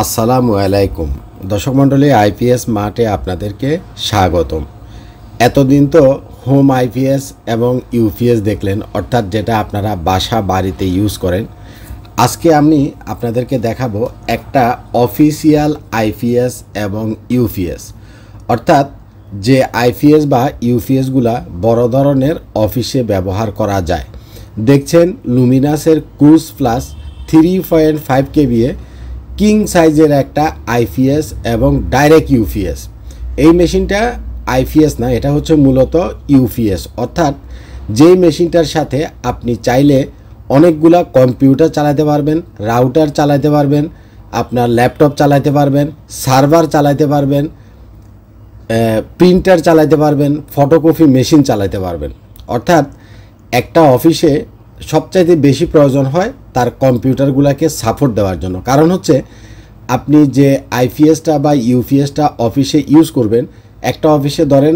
আসসালামু আলাইকুম দর্শক মণ্ডলী আইপিএস মার্টে আপনাদেরকে স্বাগতম। এতদিন তো হোম আইপিএস এবং ইউপিএস দেখলেন, অর্থাৎ যেটা আপনারা বাসা বাড়িতে ইউজ করেন। আজকে আমি আপনাদেরকে দেখাবো একটা অফিসিয়াল আইপিএস এবং ইউপিএস, অর্থাৎ যে আইপিএস বা ইউপিএসগুলা বড় ধরনের অফিসে ব্যবহার করা যায়। দেখছেন লুমিনাসের ক্রুজ প্লাস 3.5 কেবিএ কিং সাইজের একটা আইপিএস এবং ডাইরেক্ট ইউপিএস। এই মেশিনটা আইপিএস না, এটা হচ্ছে মূলত ইউপিএস, অর্থাৎ যেই মেশিনটার সাথে আপনি চাইলে অনেকগুলা কম্পিউটার চালাতে পারবেন, রাউটার চালাতে পারবেন, আপনার ল্যাপটপ চালাতে পারবেন, সার্ভার চালাতে পারবেন, প্রিন্টার চালাতে পারবেন, ফটোকপি মেশিন চালাতে পারবেন। অর্থাৎ একটা অফিসে সবচাইতে বেশি প্রয়োজন হয় তার কম্পিউটারগুলোকে সাপোর্ট দেওয়ার জন্য। কারণ হচ্ছে আপনি যে আইপিএসটা বা ইউপিএসটা অফিসে ইউজ করবেন, একটা অফিসে ধরেন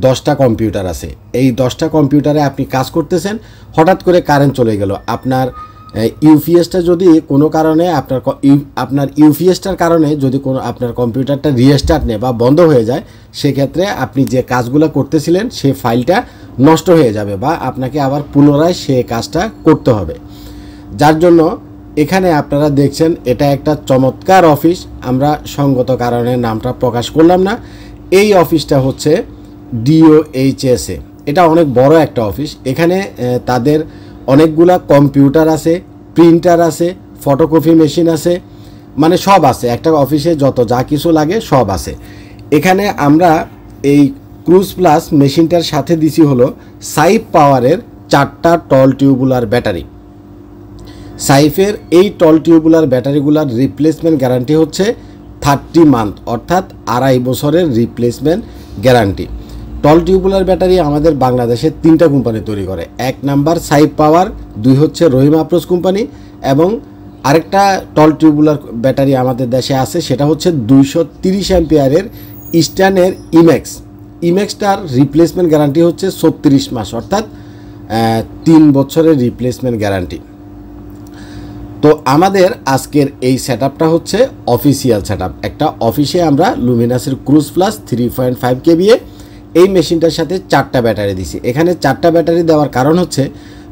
10টা কম্পিউটার আছে, এই 10টা কম্পিউটারে আপনি কাজ করতেছেন, হঠাৎ করে কারেন্ট চলে গেল। আপনার ইউপিএসটা যদি কোনো কারণে আপনার ইউপিএসটার কারণে যদি কোনো আপনার কম্পিউটারটা রিস্টার্ট নেয় বা বন্ধ হয়ে যায়, সেক্ষেত্রে আপনি যে কাজগুলো করতেছিলেন সে ফাইলটা নষ্ট হয়ে যাবে বা আপনাকে আবার পুনরায় সে কাজটা করতে হবে। যার জন্য এখানে আপনারা দেখছেন এটা একটা চমৎকার অফিস, আমরা সঙ্গত কারণে নামটা প্রকাশ করলাম না। এই অফিসটা হচ্ছে ডিওএইচএসে, এটা অনেক বড় একটা অফিস। এখানে তাদের অনেকগুলা কম্পিউটার আছে, প্রিন্টার আছে, ফটোকপি মেশিন আছে, মানে সব আছে। একটা অফিসে যত যা কিছু লাগে সব আছে। এখানে আমরা এই ক্রুজ প্লাস মেশিনটার সাথে দিছি হলো সাইফ পাওয়ারের 4টা টল টিউবুলার ব্যাটারি। সাইফের এই টল টিউবুলার ব্যাটারিগুলার রিপ্লেসমেন্ট গ্যারান্টি হচ্ছে 30 মান্থ, অর্থাৎ 2.5 বছরের replacement guarantee. Tall tubular battery আমাদের বাংলাদেশে 3টা কোম্পানি তৈরি করে। 1 নাম্বার সাইফ পাওয়ার, 2 হচ্ছে রহিম আপ্রোচ কোম্পানি, এবং আরেকটা টল টিউবুলার ব্যাটারি আমাদের দেশে আছে, সেটা হচ্ছে 230 অ্যাম্পিয়ারের ইস্টার্নের ইমেক্সটার রিপ্লেসমেন্ট গ্যারান্টি হচ্ছে 36 মাস, অর্থাৎ 3 বছরের রিপ্লেসমেন্ট গ্যারান্টি। তো আমাদের আজকের এই সেটআপটা হচ্ছে অফিসিয়াল সেটআপ। একটা অফিসে আমরা লুমিনাসের ক্রুজ প্লাস 3.5 কেবিএ এই মেশিনটার সাথে 4টা ব্যাটারি দিছি। এখানে 4টা ব্যাটারি দেওয়ার কারণ হচ্ছে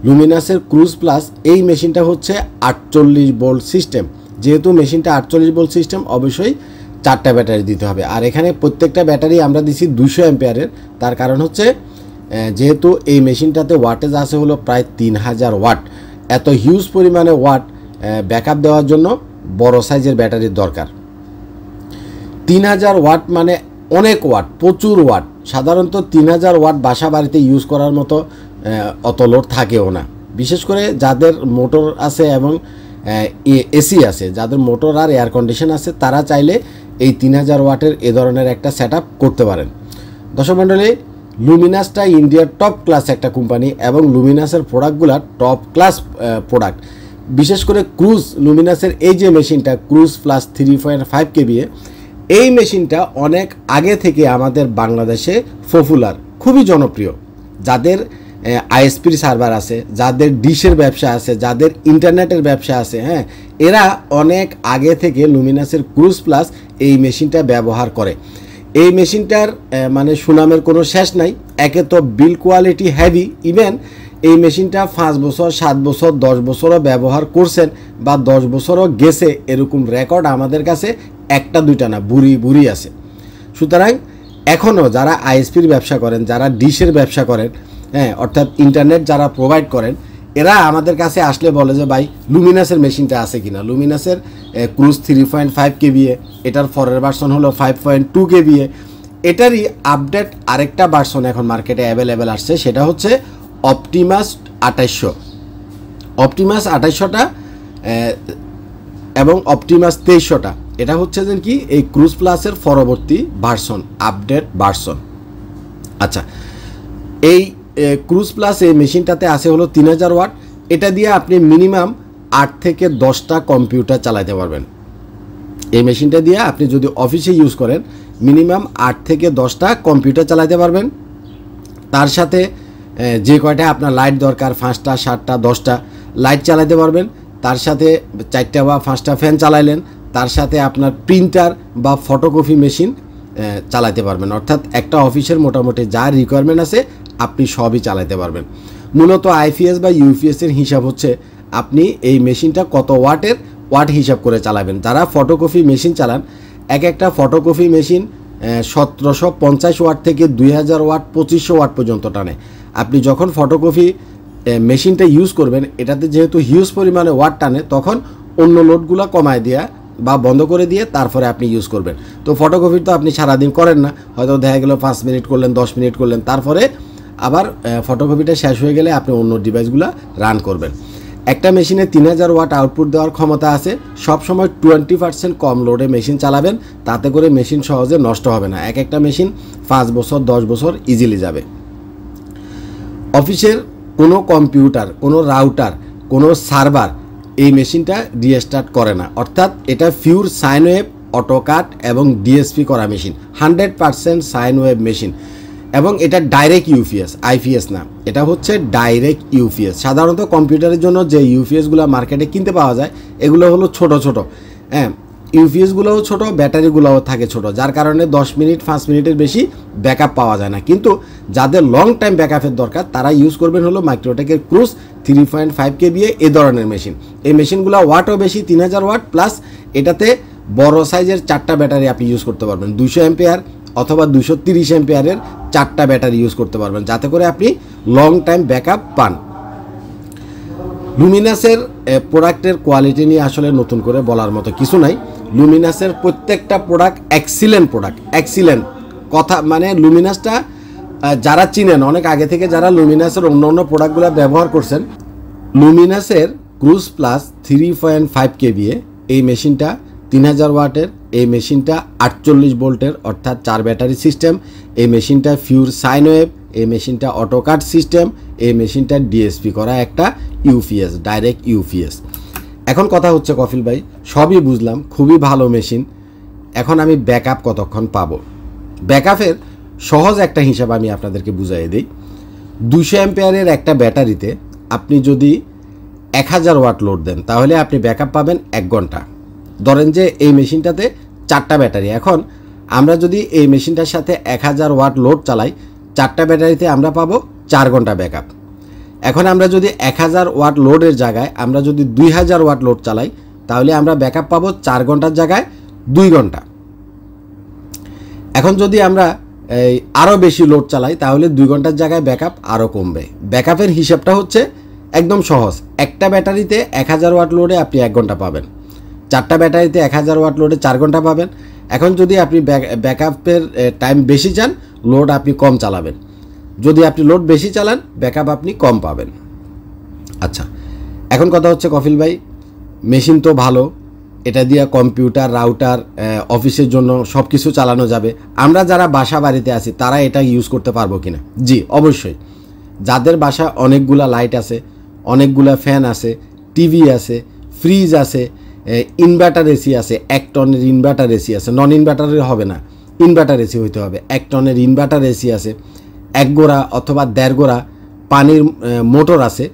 লুমিনাসের ক্রুজ প্লাস এই মেশিনটা হচ্ছে 48 ভোল্ট সিস্টেম। যেহেতু মেশিনটা 48 ভোল্ট সিস্টেম, অবশ্যই 4টা ব্যাটারি দিতে হবে। আর এখানে প্রত্যেকটা ব্যাটারি আমরা দিছি 200 অ্যাম্পিয়ারের। তার কারণ হচ্ছে যেহেতু এই মেশিনটাতে ওয়াটেজ আছে হলো প্রায় 3000 ওয়াট। এত হিউজ পরিমাণে ওয়াট ব্যাকআপ দেওয়ার জন্য বড় সাইজের ব্যাটারির দরকার। 3000 ওয়াট মানে অনেক ওয়াট, প্রচুর ওয়াট। সাধারণত 3000 ওয়াট বাসা বাড়িতে ইউজ করার মতো অত লোড থাকেও না। বিশেষ করে যাদের মোটর আছে এবং এসি আছে, যাদের মোটর আর এয়ার কন্ডিশন আছে, তারা চাইলে এই 3000 ওয়াটের এ ধরনের একটা সেটআপ করতে পারেন। দর্শক মণ্ডলী, লুমিনাসটা ইন্ডিয়ার টপ ক্লাস একটা কোম্পানি এবং লুমিনাসের প্রোডাক্টগুলো টপ ক্লাস প্রোডাক্ট। বিশেষ করে ক্রুজ লুমিনাসের এই যে মেশিনটা ক্রুজ প্লাস 3.5 কেবিএ, এই মেশিনটা অনেক আগে থেকে আমাদের বাংলাদেশে পপুলার, খুবই জনপ্রিয়। যাদের আইএসপির সার্ভার আছে, যাদের ডিশের ব্যবসা আছে, যাদের ইন্টারনেটের ব্যবসা আছে, হ্যাঁ, এরা অনেক আগে থেকে লুমিনাসের ক্রুজ প্লাস এই মেশিনটা ব্যবহার করে। এই মেশিনটার মানে সুনামের কোনো শেষ নাই। একে তো বিল কোয়ালিটি হেভি, ইভেন এই মেশিনটা 5 বছর, 7 বছর, 10 বছরও ব্যবহার করছেন বা 10 বছরও গেছে, এরকম রেকর্ড আমাদের কাছে 1-2টা না, বুড়ি আছে। সুতরাং এখনও যারা আইএসপির ব্যবসা করেন, যারা ডিশের ব্যবসা করেন, হ্যাঁ, অর্থাৎ ইন্টারনেট যারা প্রোভাইড করেন, এরা আমাদের কাছে আসলে বলে যে ভাই লুমিনাসের মেশিনটা আছে কিনা। লুমিনাসের ক্রুজ 3.5 কেবিএ, এটার পরের ভার্সন হলো 5.2 কেবিএ। এটারই আপডেট আরেকটা ভার্সন এখন মার্কেটে অ্যাভেলেবেল আসছে, সেটা হচ্ছে অপটিমাস 2800। অপটিমাস 2800টা এবং অপটিমাস 2300টা, এটা হচ্ছে যে কি এই ক্রুজ প্লাসের পরবর্তী ভার্সন, আপডেট ভার্সন। আচ্ছা, এই ক্রুজ প্লাস এই মেশিনটাতে আছে হলো 3000 ওয়াট। এটা দিয়ে আপনি মিনিমাম 8 থেকে 10টা কম্পিউটার চালাতে পারবেন। এই মেশিনটা দিয়ে আপনি যদি অফিসে ইউজ করেন, মিনিমাম 8 থেকে 10টা কম্পিউটার চালাতে পারবেন। তার সাথে যে কয়টা আপনার লাইট দরকার, 5টা, 7টা, 10টা লাইট চালাতে পারবেন। তার সাথে 4টা বা 5টা ফ্যান চালাইলেন, তার সাথে আপনার প্রিন্টার বা ফটোকপি মেশিন চালাতে পারবেন। অর্থাৎ একটা অফিসের মোটামুটি যা রিকোয়ারমেন্ট আছে আপনি সবই চালাতে পারবেন। মূলত আইপিএস বা ইউপিএসের হিসাব হচ্ছে আপনি এই মেশিনটা কত ওয়াট হিসাব করে চালাবেন। যারা ফটোকপি মেশিন চালান, এক একটা ফটোকপি মেশিন 1750 ওয়াট থেকে 2000 ওয়াট 2500 ওয়াট পর্যন্ত টানে। আপনি যখন ফটোকপি মেশিনটা ইউজ করবেন, এটাতে যেহেতু হিউজ পরিমাণে ওয়াট টানে, তখন অন্য লোডগুলো কমায় দেওয়া বা বন্ধ করে দিয়ে তারপরে আপনি ইউজ করবেন। তো ফটোকপি তো আপনি সারাদিন করেন না, হয়তো দেখা গেল 5 মিনিট করলেন, 10 মিনিট করলেন, তারপরে আবার ফটোকপিটা শেষ হয়ে গেলে আপনি অন্য ডিভাইসগুলো রান করবেন। একটা মেশিনে 3000 ওয়াট আউটপুট দেওয়ার ক্ষমতা আছে। সবসময় 20% কম লোডে মেশিন চালাবেন, তাতে করে মেশিন সহজে নষ্ট হবে না। এক একটা মেশিন 5 বছর 10 বছর ইজিলি যাবে। অফিসের কোনো কম্পিউটার, কোনো রাউটার, কোনো সার্ভার এই মেশিনটা রিস্টার্ট করে না। অর্থাৎ এটা পিওর সাইন ওয়েভ, অটোকাট এবং ডিএসপি করা মেশিন, 100% সাইন ওয়েভ মেশিন। এবং এটা ডাইরেক্ট ইউপিএস, আইপিএস না, এটা হচ্ছে ডাইরেক্ট ইউপিএস। সাধারণত কম্পিউটারের জন্য যে ইউপিএসগুলো মার্কেটে কিনতে পাওয়া যায়, এগুলো হলো ছোট ছোট। হ্যাঁ, ইউপিএসগুলোও ছোট, ব্যাটারিগুলোও থাকে ছোট, যার কারণে 10 মিনিট 5 মিনিটের বেশি ব্যাকআপ পাওয়া যায় না। কিন্তু যাদের লং টাইম ব্যাকআপের দরকার, তারা ইউজ করবেন হলো মাইক্রোটেকের ক্রুজ 3.5 কেবিএ এই ধরনের মেশিন। এই মেশিনগুলো ওয়াটও বেশি, 3000 ওয়াট প্লাস। এটাতে বড় সাইজের 4টা ব্যাটারি আপনি ইউজ করতে পারবেন, 200 অ্যাম্পিয়ার অথবা 230 অ্যাম্পিয়ারের 4টা ব্যাটারি ইউজ করতে পারবেন, যাতে করে আপনি লং টাইম ব্যাকআপ পান। লুমিনাসের প্রোডাক্টের কোয়ালিটি নিয়ে আসলে নতুন করে বলার মতো কিছু নাই। লুমিনাসের প্রত্যেকটা প্রোডাক্ট এক্সিলেন্ট প্রোডাক্ট, এক্সিলেন্ট কথা মানে লুমিনাসটা যারা চিনেন, অনেক আগে থেকে যারা লুমিনাসের অন্য অন্য প্রোডাক্টগুলো ব্যবহার করছেন, লুমিনাসের ক্রুজ প্লাস 3.5 কেবিএ এই মেশিনটা 3000 ওয়াটের, এই মেশিনটা 48 ভোল্টের অর্থাৎ 4 ব্যাটারি সিস্টেম, এই মেশিনটা পিওর সাইন ওয়েভ, এই মেশিনটা অটোকাট সিস্টেম, এই মেশিনটা ডিএসপি করা একটা ইউপিএস, ডাইরেক্ট ইউপিএস। এখন কথা হচ্ছে কফিল ভাই, সবই বুঝলাম, খুবই ভালো মেশিন, এখন আমি ব্যাকআপ কতক্ষণ পাবো? ব্যাকআপের সহজ একটা হিসাব আমি আপনাদেরকে বুঝাই দিই। 200 অ্যাম্পিয়ারের একটা ব্যাটারিতে আপনি যদি 1000 ওয়াট লোড দেন, তাহলে আপনি ব্যাকআপ পাবেন 1 ঘন্টা। ধরেন যে এই মেশিনটাতে 4টা ব্যাটারি, এখন আমরা যদি এই মেশিনটার সাথে 1000 ওয়াট লোড চালাই, 4টা ব্যাটারিতে আমরা পাবো 4 ঘন্টা ব্যাকআপ। এখন আমরা যদি 1000 ওয়াট লোডের জায়গায় আমরা যদি 2000 ওয়াট লোড চালাই, তাহলে আমরা ব্যাকআপ পাবো 4 ঘন্টার জায়গায় 2 ঘন্টা। এখন যদি আমরা আরও বেশি লোড চালাই, তাহলে 2 ঘন্টার জায়গায় ব্যাকআপ আরও কমবে। ব্যাকআপের হিসাবটা হচ্ছে একদম সহজ। একটা ব্যাটারিতে 1000 ওয়াট লোডে আপনি 1 ঘন্টা পাবেন, 4টা ব্যাটারিতে 1000 ওয়াট লোডে 4 ঘন্টা পাবেন। এখন যদি আপনি ব্যাকআপের টাইম বেশি চান, লোড আপনি কম চালাবেন। যদি আপনি লোড বেশি চালান, ব্যাকআপ আপনি কম পাবেন। আচ্ছা, এখন কথা হচ্ছে কফিল ভাই, মেশিন তো ভালো, এটা দিয়ে কম্পিউটার, রাউটার, অফিসের জন্য সব কিছু চালানো যাবে। আমরা যারা বাসা বাড়িতে আছি, তারা এটা ইউজ করতে পারবো কিনা? জি, অবশ্যই। যাদের বাসা অনেকগুলা লাইট আছে, অনেকগুলা ফ্যান আছে, টিভি আছে, ফ্রিজ আছে, ইনভার্টার এসি আছে, 1 টনের ইনভার্টার এসি আছে, নন ইনভার্টারের হবে না, ইনভার্টার এসি হইতে হবে। 1 টনের ইনভার্টার এসি আছে, 1 গোড়া অথবা 1.5 গোড়া পানির মোটর আছে,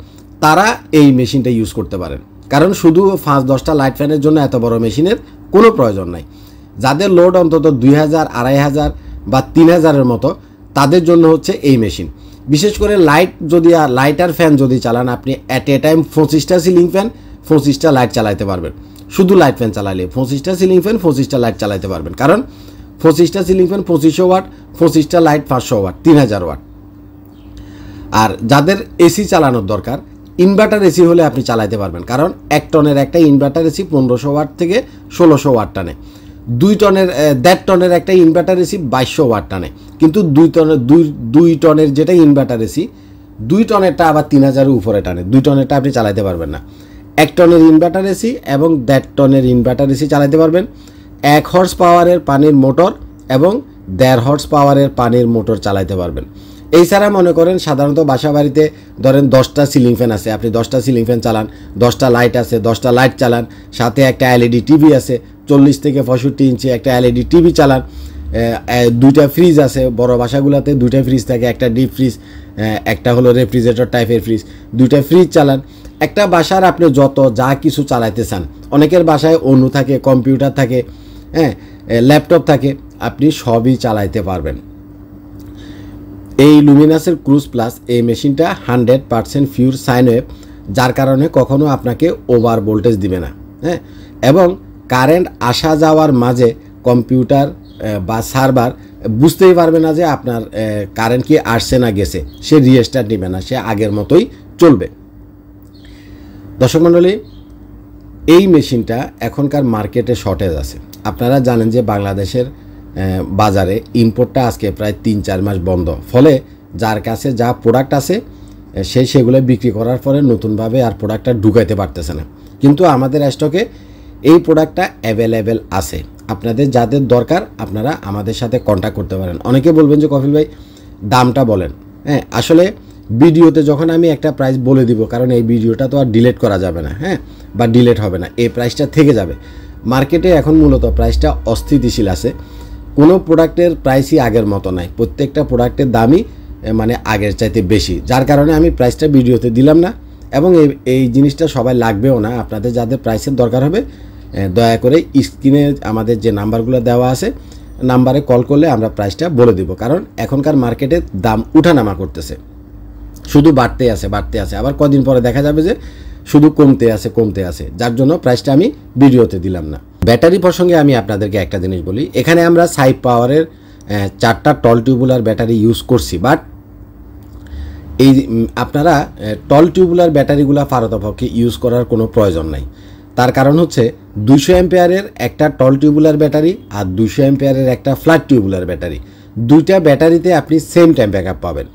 তারা এই মেশিনটা ইউজ করতে পারেন। কারণ শুধু 5-10টা লাইট ফ্যানের জন্য এত বড় মেশিনের কোনো প্রয়োজন নাই। যাদের লোড অন্তত 2000, 2500 বা 3000-এর মতো, তাদের জন্য হচ্ছে এই মেশিন। বিশেষ করে লাইট আর ফ্যান যদি চালান, আপনি অ্যাট এ টাইম 25টা সিলিং ফ্যান, 25টা লাইট চালাতে পারবেন। শুধু লাইট ফ্যান চালালে 25টা সিলিং ফ্যান, 25টা লাইট চালাতে পারবেন। কারণ 25টা সিলিং ফ্যান 2500 ওয়াট, 25টা লাইট 500 ওয়াট, 3000 ওয়াট। আর যাদের এসি চালানোর দরকার, ইনভার্টার এসি হলে আপনি চালাতে পারবেন। কারণ 1 টনের একটা ইনভার্টার এসি 1500 ওয়াট থেকে 1600 ওয়াট টানে। 1.5 টনের একটা ইনভার্টার এসি 2200 ওয়াট টানে। কিন্তু 2 টনের যেটা ইনভার্টার এসি, 2 টনেরটা আবার 3000-এর উপরে টানে। 2 টনেরটা আপনি চালাতে পারবেন না। 1 টনের ইনভার্টার এসি এবং 1.5 টনের ইনভার্টার এসি চালাতে পারবেন। 1 হর্স পাওয়ারের পানির মোটর এবং 1.5 হর্স পাওয়ারের পানির মোটর চালাতে পারবেন। এছাড়া মনে করেন সাধারণত বাসা বাড়িতে ধরেন 10টা সিলিং ফ্যান আছে, আপনি 10টা সিলিং ফ্যান চালান, 10টা লাইট আছে, 10টা লাইট চালান, সাথে একটা এলইডি টিভি আছে, 40 থেকে 65 ইঞ্চি একটা এলইডি টিভি চালান, 2টা ফ্রিজ আছে, বড় বাসাগুলোতে 2টা ফ্রিজ থাকে, একটা ডিপ ফ্রিজ, একটা হলো রেফ্রিজারেটর টাইপের ফ্রিজ, 2টা ফ্রিজ চালান। একটা বাসার আপনি যত যা কিছু চালাইতে চান, অনেকের বাসায় অনু থাকে, কম্পিউটার থাকে, হ্যাঁ, ল্যাপটপ থাকে, আপনি সবই চালাইতে পারবেন। এই লুমিনাসের ক্রুজ প্লাস এই মেশিনটা 100% পিওর সাইন ওয়েভ, যার কারণে কখনো আপনাকে ওভার ভোল্টেজ দিবে না, হ্যাঁ, এবং কারেন্ট আসা যাওয়ার মাঝে কম্পিউটার বা সার্ভার বুঝতেই পারবে না যে আপনার কারেন্ট কি আসছে না গেছে, সে রিস্টার্ট নেবে না, সে আগের মতোই চলবে। দর্শক মণ্ডলী, এই মেশিনটা এখনকার মার্কেটে শর্টেজ আছে। আপনারা জানেন যে বাংলাদেশের বাজারে ইম্পোর্টটা আজকে প্রায় 3-4 মাস বন্ধ, ফলে যার কাছে যা প্রোডাক্ট আছে সে সেগুলো বিক্রি করার পরে নতুনভাবে আর প্রোডাক্টটা ঢুকাইতে পারতেছে না। কিন্তু আমাদের স্টকে এই প্রোডাক্টটা অ্যাভেলেবেল আছে। আপনাদের যাদের দরকার আপনারা আমাদের সাথে কন্ট্যাক্ট করতে পারেন। অনেকে বলবেন যে কফিল ভাই দামটা বলেন। হ্যাঁ, আসলে ভিডিওতে যখন আমি একটা প্রাইস বলে দিব, কারণ এই ভিডিওটা তো আর ডিলিট করা যাবে না, হ্যাঁ, বা ডিলিট হবে না, এই প্রাইসটা থেকে যাবে। মার্কেটে এখন মূলত প্রাইসটা অস্থিতিশীল আছে, কোনো প্রোডাক্টের প্রাইসই আগের মতো নাই, প্রত্যেকটা প্রোডাক্টের দামই মানে আগের চাইতে বেশি, যার কারণে আমি প্রাইসটা ভিডিওতে দিলাম না, এবং এই জিনিসটা সবাই লাগবেও না। আপনাদের যাদের প্রাইসের দরকার হবে দয়া করে স্ক্রিনে আমাদের যে নাম্বারগুলো দেওয়া আছে নাম্বারে কল করলে আমরা প্রাইসটা বলে দিব, কারণ এখনকার মার্কেটে দাম উঠানামা করতেছে, শুধু বাড়তে আছে, আবার কদিন পরে দেখা যাবে যে শুধু কমতে আছে, যার জন্য প্রাইসটা আমি ভিডিওতে দিলাম না। ব্যাটারি প্রসঙ্গে আমি আপনাদেরকে একটা জিনিস বলি, এখানে আমরা সাইড পাওয়ারের 4টা টল টিউবুলার ব্যাটারি ইউজ করছি, বাট এই আপনারা টল টিউবুলার ব্যাটারিগুলো পারতপক্ষে ইউজ করার কোনো প্রয়োজন নাই। তার কারণ হচ্ছে 200 অ্যাম্পিয়ারের একটা টল টিউবুলার ব্যাটারি আর 200 অ্যাম্পিয়ারের একটা ফ্ল্যাট টিউবুলার ব্যাটারি, দুইটা ব্যাটারিতে আপনি সেম টাইম ব্যাকআপ পাবেন।